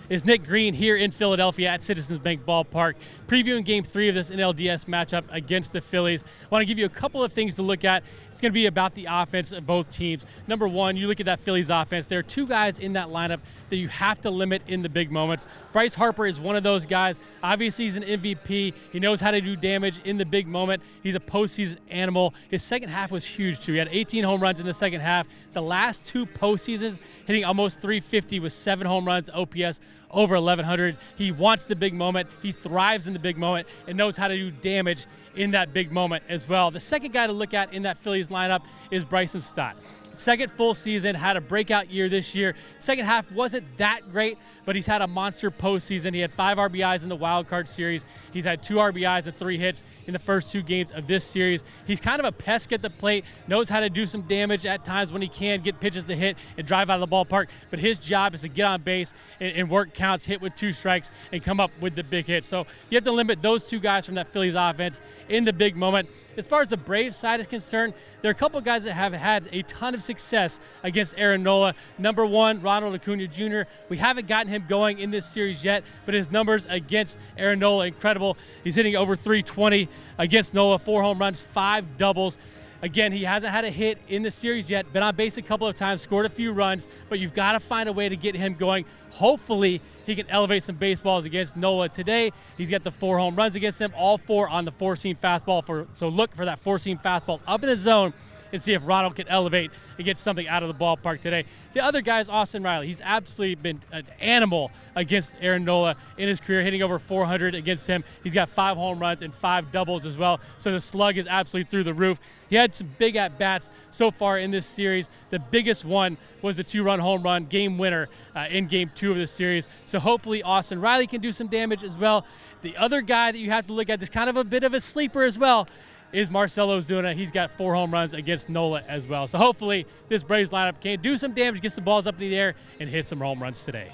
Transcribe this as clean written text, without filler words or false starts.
is Nick Green here in Philadelphia at Citizens Bank Ballpark, previewing Game 3 of this NLDS matchup against the Phillies. I want to give you a couple of things to look at. It's going to be about the offense of both teams. Number one, you look at that Phillies offense. There are two guys in that lineup that you have to limit in the big moments. Bryce Harper is one of those guys. Obviously, he's an MVP. He knows how to do damage in the big moment. He's a postseason animal. His second half was huge, too. He had 18 home runs in the second half. The last two postseasons, hitting almost 350 with 7 home runs, OPS over 1,100. He wants the big moment. He thrives in the big moment and knows how to do damage in that big moment as well. The second guy to look at in that Phillies lineup is Bryson Stott. Second full season, had a breakout year this year. Second half wasn't that great, but he's had a monster postseason. He had 5 RBIs in the wild card series. He's had 2 RBIs and 3 hits in the first 2 games of this series. He's kind of a pest at the plate, knows how to do some damage at times when he can, get pitches to hit and drive out of the ballpark, but his job is to get on base and work counts, hit with 2 strikes, and come up with the big hit. So you have to limit those 2 guys from that Phillies offense in the big moment. As far as the Braves side is concerned, there are a couple guys that have had a ton of success against Aaron Nola. Number 1, Ronald Acuna Jr. We haven't gotten him going in this series yet, but his numbers against Aaron Nola, incredible. He's hitting over 320 against Nola, 4 home runs, 5 doubles. Again, he hasn't had a hit in the series yet, been on base a couple of times, scored a few runs, but you've got to find a way to get him going. Hopefully, he can elevate some baseballs against Nola today. He's got the 4 home runs against him, all 4 on the 4-seam fastball. So look for that 4-seam fastball up in the zone and see if Ronald can elevate and get something out of the ballpark today. The other guy is Austin Riley. He's absolutely been an animal against Aaron Nola in his career, hitting over 400 against him. He's got 5 home runs and 5 doubles as well, so the slug is absolutely through the roof. He had some big at-bats so far in this series. The biggest one was the 2-run home run game winner in Game 2 of this series. So hopefully Austin Riley can do some damage as well. The other guy that you have to look at is kind of a bit of a sleeper as well is Marcell Ozuna. He's got 4 home runs against Nola as well. So hopefully this Braves lineup can do some damage, get some balls up in the air, and hit some home runs today.